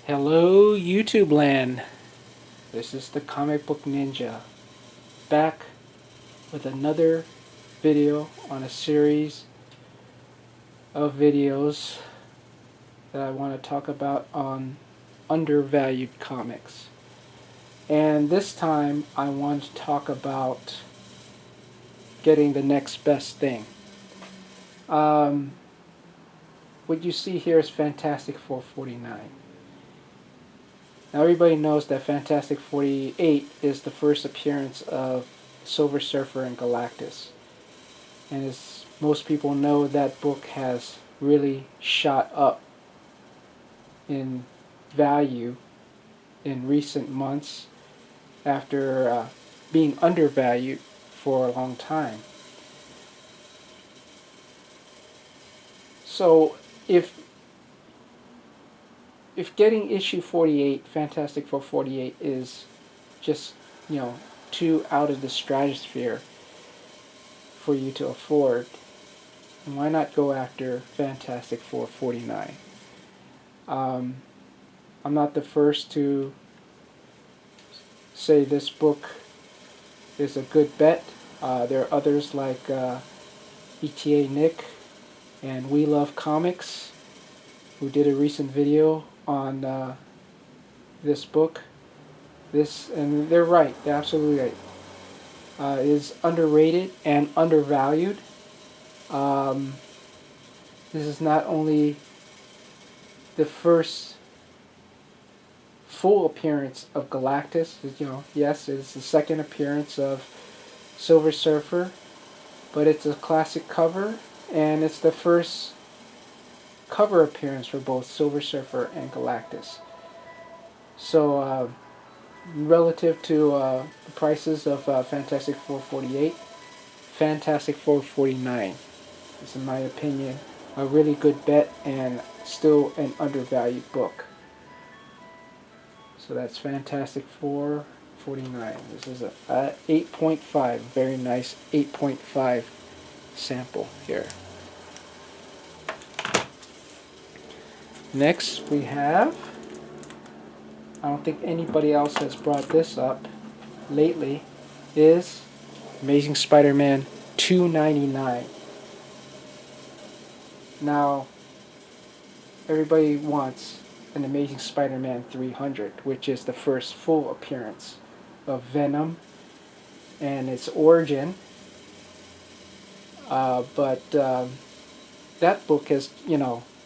Hello, YouTube land. This is the Comic Book Ninja, back with another video on a series of videos that I want to talk about on undervalued comics. And this time I want to talk about getting the next best thing. What you see here is Fantastic 449. Now everybody knows that Fantastic 48 is the first appearance of Silver Surfer and Galactus. And as most people know, that book has really shot up in value in recent months after being undervalued for a long time. So if getting issue 48, Fantastic Four 48, is just, too out of the stratosphere for you to afford, why not go after Fantastic Four 49? I'm not the first to say this book is a good bet. There are others like ETA Nick and We Love Comics, who did a recent video on this book. And they're right, they're absolutely right. Is underrated and undervalued. This is not only the first full appearance of Galactus, yes, it's the second appearance of Silver Surfer, but it's a classic cover, and it's the first cover appearance for both Silver Surfer and Galactus. So, relative to the prices of Fantastic 448, Fantastic 449 is, in my opinion, a really good bet and still an undervalued book. So that's Fantastic 449. This is a 8.5, very nice 8.5 sample here. Next we have, I don't think anybody else has brought this up lately, is Amazing Spider-Man 299. Now, everybody wants an Amazing Spider-Man 300, which is the first full appearance of Venom and its origin. But that book has,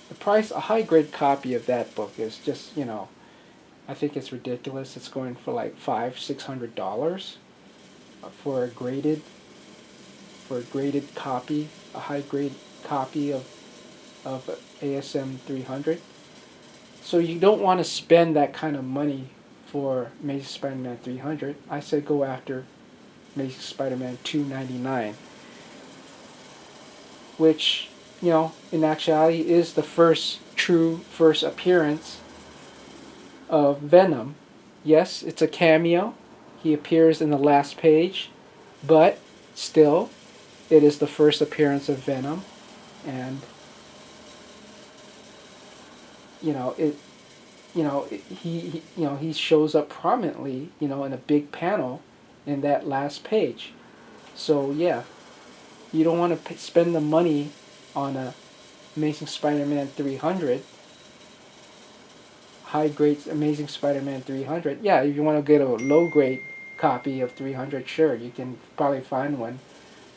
the price, a high-grade copy of that book is just, I think it's ridiculous. It's going for like $500-$600 for a graded copy, a high-grade copy of ASM 300. So you don't want to spend that kind of money for Amazing Spider-Man 300. I say go after Amazing Spider-Man 299, which, in actuality is the first appearance of Venom. Yes, it's a cameo. He appears in the last page, but still, it is the first appearance of Venom, and he shows up prominently, in a big panel in that last page. So yeah, you don't want to spend the money on a Amazing Spider-Man 300, high-grade Amazing Spider-Man 300. Yeah, if you want to get a low-grade copy of 300, sure, you can probably find one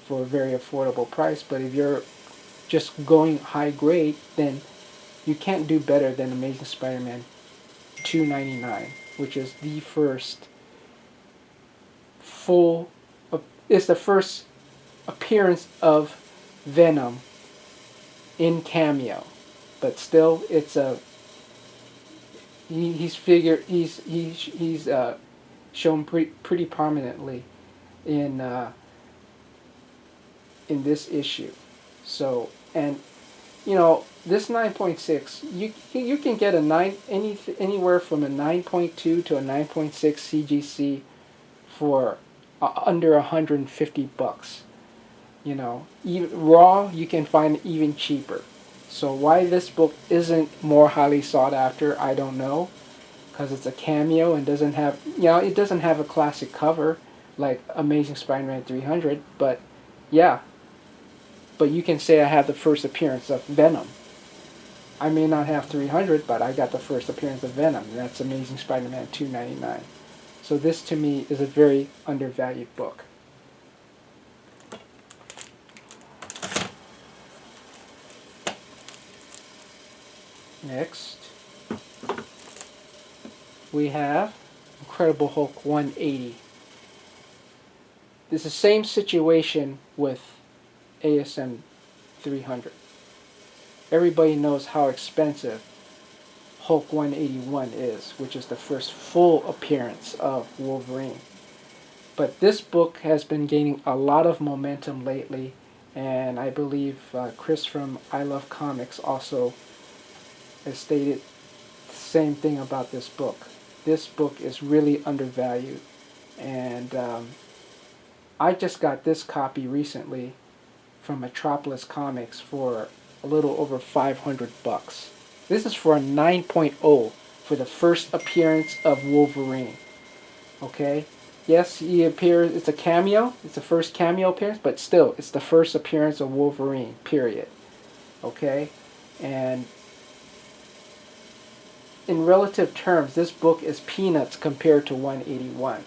for a very affordable price. But if you're just going high-grade, then you can't do better than Amazing Spider-Man 299, which is the first it's the first appearance of Venom in Cameo, but still, it's he's shown pretty prominently in this issue. So, and this 9.6, you can get anywhere from a 9.2 to a 9.6 CGC for under $150. Even raw you can find even cheaper. So why this book isn't more highly sought after, I don't know. because it's a cameo and doesn't have, you know, it doesn't have a classic cover like Amazing Spider-Man 300, but yeah. But you can say I have the first appearance of Venom. I may not have 300, but I got the first appearance of Venom, and that's Amazing Spider-Man 299. So this to me is a very undervalued book. Next, we have Incredible Hulk 180. This is the same situation with ASM 300. Everybody knows how expensive Hulk 181 is, which is the first full appearance of Wolverine. But this book has been gaining a lot of momentum lately, and I believe Chris from I Love Comics also has stated the same thing about this book. This book is really undervalued, and I just got this copy recently from Metropolis Comics for a little over $500. This is for a 9.0 for the first appearance of Wolverine. Okay? Yes, he appears, it's a cameo, it's the first cameo appearance, but still, it's the first appearance of Wolverine, period. Okay? And in relative terms, this book is peanuts compared to 181.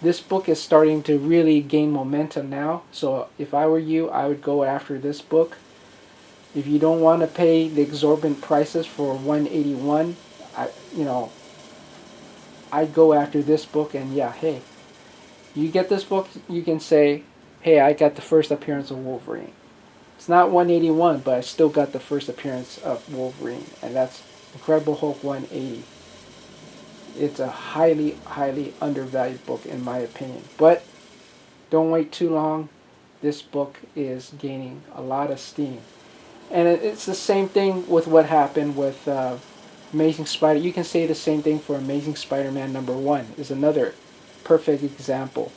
This book is starting to really gain momentum now, so if I were you, I would go after this book. If you don't want to pay the exorbitant prices for 181, I'd go after this book, and yeah, hey, you get this book, you can say, hey, I got the first appearance of Wolverine. It's not 181, but I still got the first appearance of Wolverine, and that's Incredible Hulk 180. It's a highly, highly undervalued book in my opinion. But don't wait too long. This book is gaining a lot of steam. And it's the same thing with what happened with Amazing Spider. You can say the same thing for Amazing Spider-Man #1 is another perfect example.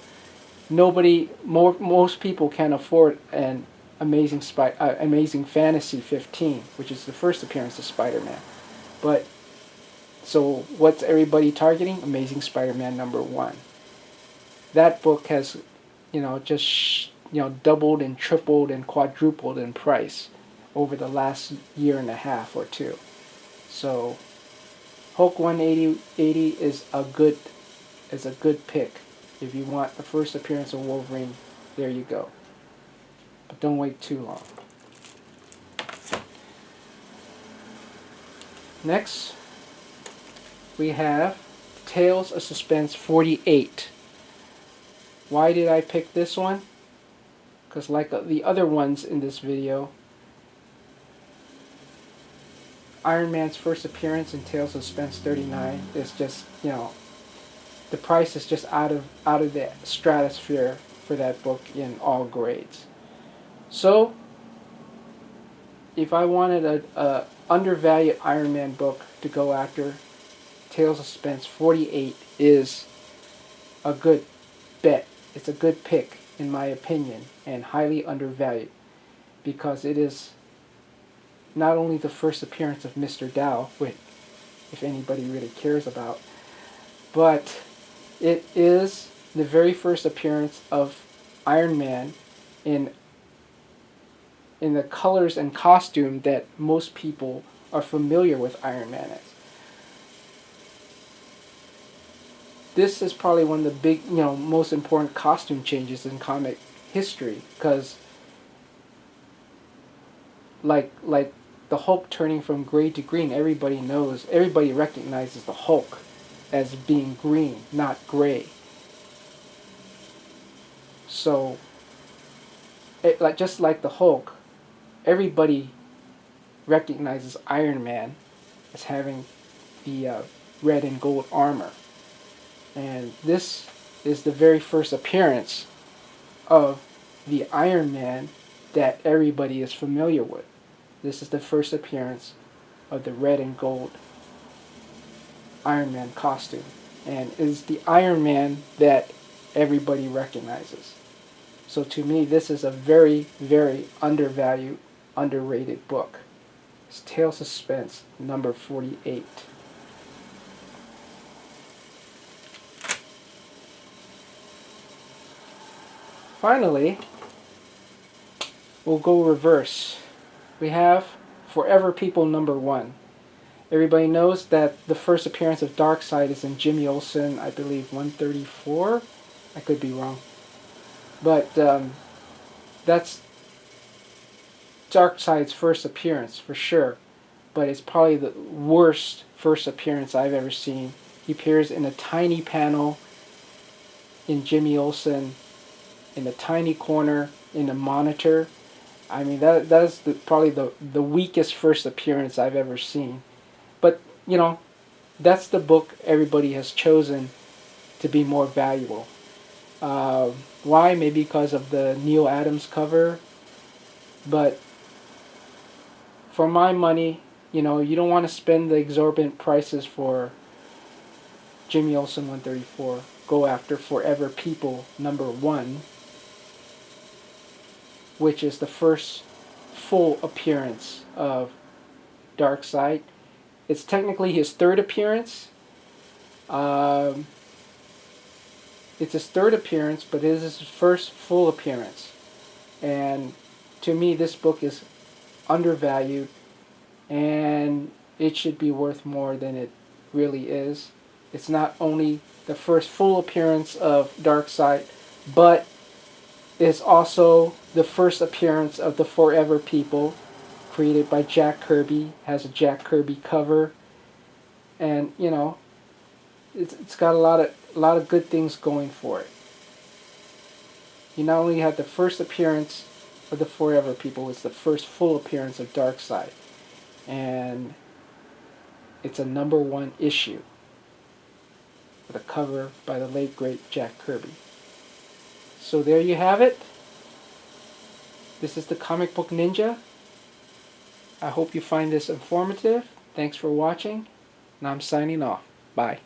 Most people can't afford an Amazing Fantasy 15, which is the first appearance of Spider-Man. But so what's everybody targeting? Amazing Spider-Man #1. That book has, just doubled and tripled and quadrupled in price over the last year and a half or two. So Hulk 180 is a good pick. If you want the first appearance of Wolverine, there you go. But don't wait too long. Next, we have Tales of Suspense 48. Why did I pick this one? Because like the other ones in this video, Iron Man's first appearance in Tales of Suspense 39 is just, the price is just out of the stratosphere for that book in all grades. So, if I wanted a undervalued Iron Man book to go after, Tales of Suspense 48 is a good bet. It's a good pick, in my opinion, and highly undervalued, because it is not only the first appearance of Mr. Dow, which, if anybody really cares about, but it is the very first appearance of Iron Man in the colors and costume that most people are familiar with Iron Man as. This is probably one of the big, most important costume changes in comic history, because like the Hulk turning from gray to green, everybody recognizes the Hulk as being green, not gray. So, just like the Hulk, everybody recognizes Iron Man as having the red and gold armor. And this is the very first appearance of the Iron Man that everybody is familiar with. This is the first appearance of the red and gold Iron Man costume. And it is the Iron Man that everybody recognizes. So to me, this is a very, very undervalued, underrated book. It's Tales of Suspense #48. finally, we'll go reverse. We have Forever People #1. Everybody knows that the first appearance of Darkseid is in Jimmy Olsen, I believe 134. I could be wrong. But that's Darkseid's first appearance for sure. But it's probably the worst first appearance I've ever seen. He appears in a tiny panel in Jimmy Olsen, in a tiny corner in a monitor. I mean, that is probably the weakest first appearance I've ever seen. But, you know, that's the book everybody has chosen to be more valuable. Why? Maybe because of the Neil Adams cover. But for my money, you know, you don't want to spend the exorbitant prices for Jimmy Olsen 134. Go after Forever People #1, which is the first full appearance of Darkseid. It's technically his third appearance. It's his third appearance, but it is his first full appearance. And to me, this book is undervalued, and it should be worth more than it really is. It's not only the first full appearance of Darkseid, but it's also the first appearance of the Forever People, created by Jack Kirby. Has a Jack Kirby cover, and you know, it's got a lot of good things going for it. You not only have the first appearance of the Forever People, it's the first full appearance of Darkseid, and it's a #1 issue with a cover by the late great Jack Kirby. So there you have it. This is the Comic Book Ninja. I hope you find this informative. Thanks for watching, and I'm signing off. Bye.